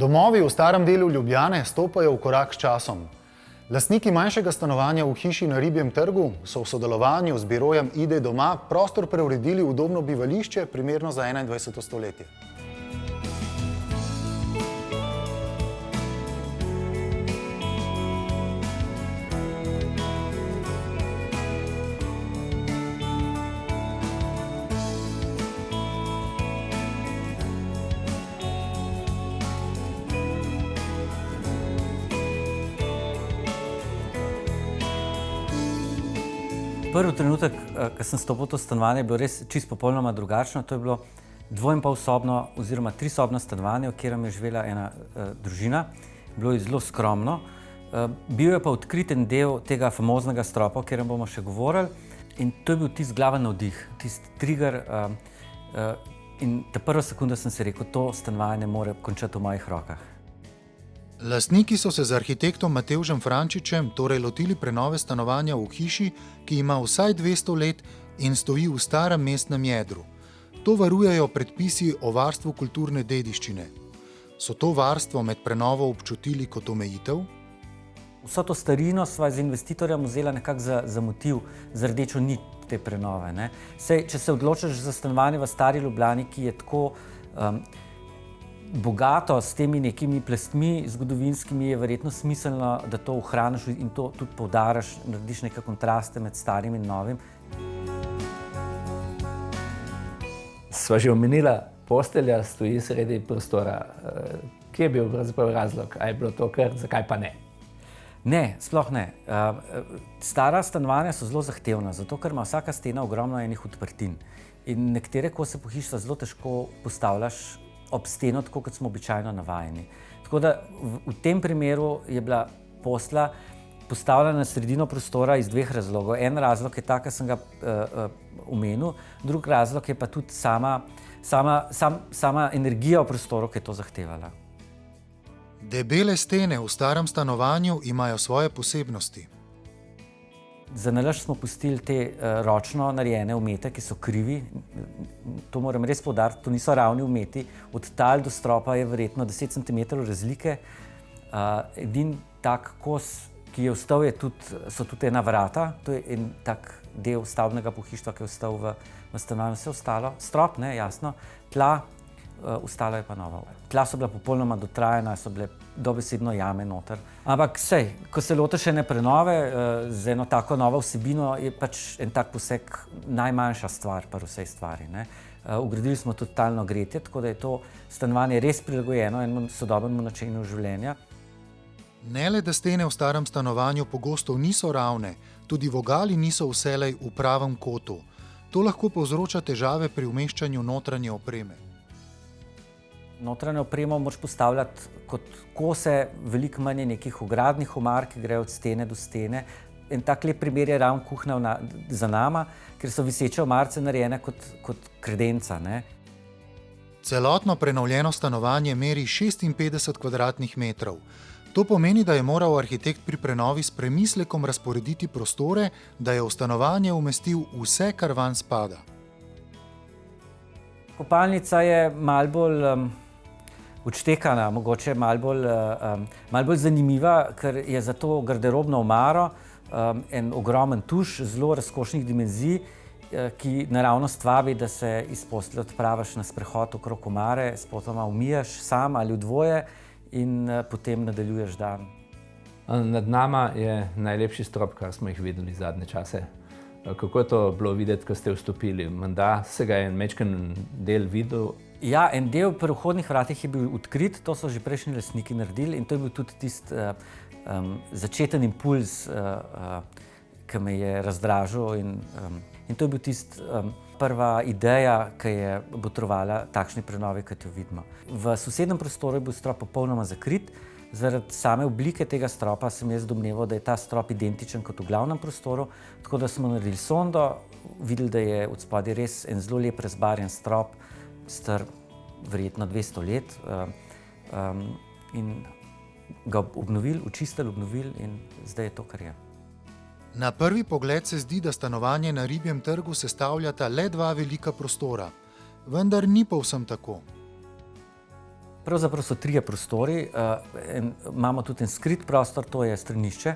Domovi v starem delu Ljubljane stopajo v korak s časom. Lastniki manjšega stanovanja v hiši na Ribjem trgu so v sodelovanju z birojem Ide doma prostor preuredili v udobno bivališče, primerno za 21. stoletje. Prvi trenutek, ko sem stopil v to stanovanje, je bilo res čisto popolnoma drugačno. To je bilo 2,5-sobno oziroma 3-sobno stanovanje, v katerem je živela ena družina. Bilo je zelo skromno. Bil je pa odkriten del tega famoznega stropa, o katerem bomo še govorili. In to je bil tisti glaven navdih, tisti trigger. In ta prva sekunda sem si rekel, to stanovanje mora končati v mojih rokah. Lastniki so se z arhitektom Matevžem Frančičem torej lotili prenove stanovanja v hiši, ki ima vsaj 200 let in stoji v starem mestnem jedru. To varujejo predpisi o varstvu kulturne dediščine. So to varstvo med prenovo občutili kot omejitev? Vso to starino sva z investitorjem vzela nekako za motiv, za rdečo nit te prenove. Sej, če se odločiš za stanovanje v stari Ljubljani, ki je tako bogato s temi nekimi plastmi zgodovinskimi, je verjetno smiselno, da to ohraniš in to tudi poudariš, narediš neke kontraste med starim in novim. Sva že omenila, postelja stoji sredi prostora. Kje je bil pravzaprav razlog? A je bilo to kar, zakaj pa ne? Ne, sploh ne. Stara stanovanja so zelo zahtevna, zato ker ima vsaka stena ogromno enih odprtin. In nekatere kose po hiši zelo težko postavljaš ob steno, tako kot smo običajno navajeni. Tako da v tem primeru je bila postelja postavljena na sredino prostora iz dveh razlogov. En razlog je ta, ki sem ga omenil, drugi razlog je pa tudi sama energija v prostoru, ki je to zahtevala. Debele stene v starem stanovanju imajo svoje posebnosti. Za nalašč smo pustili te ročno narejene umete, ki so krivi. To moram res poudariti, to niso ravni umeti. Od tal do stropa je verjetno 10 cm razlike. Edini tak kos, ki je ostal, so tudi ena vrata. To je en tak del stavbnega pohištva, ki je ostal v stanovanju. Vse ostalo, strop, ne, jasno, tla, ostalo je pa novo. Tla so bila popolnoma dotrajana, so bile dobesedno jame noter. Ampak sej, ko se lotiš ene prenove z eno tako novo vsebino, je pač en tak poseg najmanjša stvar pri vsej stvari. Vgradili smo tudi talno gretje, tako da je to stanovanje res prilagojeno enemu sodobnemu načinu življenja. Ne le, da stene v starem stanovanju pogosto niso ravne, tudi vogali niso vselej v pravem kotu. To lahko povzroča težave pri umeščanju notranje opreme. Notranjo opremo moraš postavljati kot kose, veliko manj nekih ogradnih omar, ki grejo od stene do stene. En tak lep primer je ravno kuhinja za nama, ker so viseče omarice narejene kot kredenca. Celotno prenovljeno stanovanje meri 56 kvadratnih metrov. To pomeni, da je moral arhitekt pri prenovi s premislekom razporediti prostore, da je v stanovanje umestil vse, kar vanj spada. Kopalnica je malo bolj odštekana, mogoče malo bolj zanimiva, ker je za to garderobno omaro en ogromen tuš, zelo razkošnih dimenzij, ki naravnost vabi, da se iz postelje odpraviš na sprehod okrog omare, spotoma umijaš sam ali v dvoje in potem nadaljuješ dan. Nad nama je najlepši strop, kar smo jih videli zadnje čase. Kako je to bilo videti, ko ste vstopili? Menda se ga je en majčken del videl? Ja, en del pri vhodnih vratih je bil odkrit, to so že prejšnji lastniki naredili in to je bil tudi tisti začeten impuls, ki me je razdražil in to je bil tisti prva ideja, ki je botrovala takšni prenovi, kot jo vidimo. V sosednjem prostoru je bil strop popolnoma zakrit. Zaradi same oblike tega stropa sem jaz domneval, da je ta strop identičen kot v glavnem prostoru, tako da smo naredili sondo, videli, da je od spodaj res en zelo lep razbarjen strop, star verjetno 200 let in ga obnovili, očistili in zdaj je to, kar je. Na prvi pogled se zdi, da stanovanje na Ribjem trgu sestavljata le dva velika prostora, vendar ni povsem tako. Pravzaprav so trije prostori. Imamo tudi en skrit prostor, to je stranišče,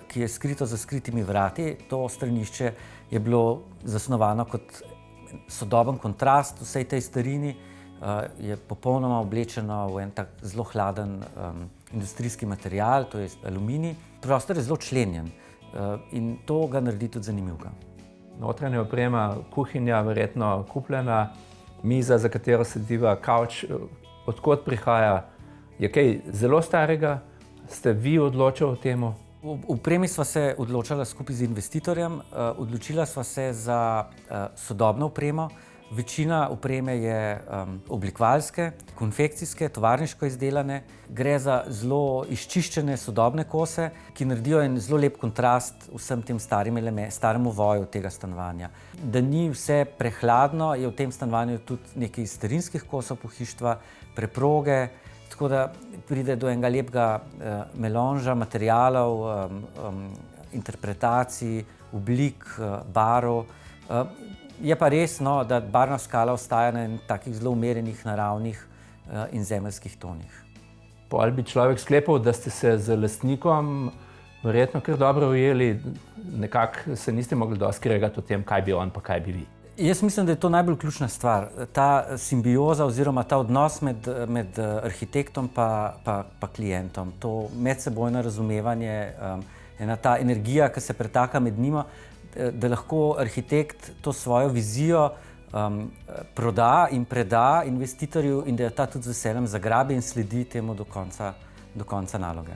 ki je skrito za skritimi vrati. To stranišče je bilo zasnovano kot sodoben kontrast vsej tej starini. Je popolnoma oblečeno v en tak zelo hladen industrijski material, to je aluminij. Prostor je zelo členjen in to ga naredi tudi zanimivega. Notranja oprema, kuhinja, verjetno kupljena, miza, za katero sediva, kavč. Odkot prihaja? Je kaj zelo starega? Ste vi odločili o tem? V opremi sva se odločila skupaj z investitorjem. Odločila sva se za sodobno opremo. Večina opreme je oblikovalske, konfekcijske, tovarniško izdelane. Gre za zelo izčiščene sodobne kose, ki naredijo en zelo lep kontrast vsem tem staremu voju tega stanovanja. Da ni vse prehladno, je v tem stanovanju tudi nekaj starinskih kosov pohištva, preproge, tako da pride do enega lepega melonža materialov, interpretacij, oblik, barv. Je pa res, da barvna skala ostaja na takih zelo umerjenih, naravnih in zemeljskih tonih. Ali bi človek sklepal, da ste se z lastnikom verjetno kar dobro ujeli, nekako se niste mogli dosti kregati o tem, kaj bi on pa kaj bi vi? Jaz mislim, da je to najbolj ključna stvar. Ta simbioza oziroma ta odnos med arhitektom pa klientom. To medsebojno razumevanje, ena ta energija, ki se pretaka med njima, da lahko arhitekt to svojo vizijo proda in preda investitorju in da jo ta tudi z veseljem zagrabi in sledi temu do konca naloge.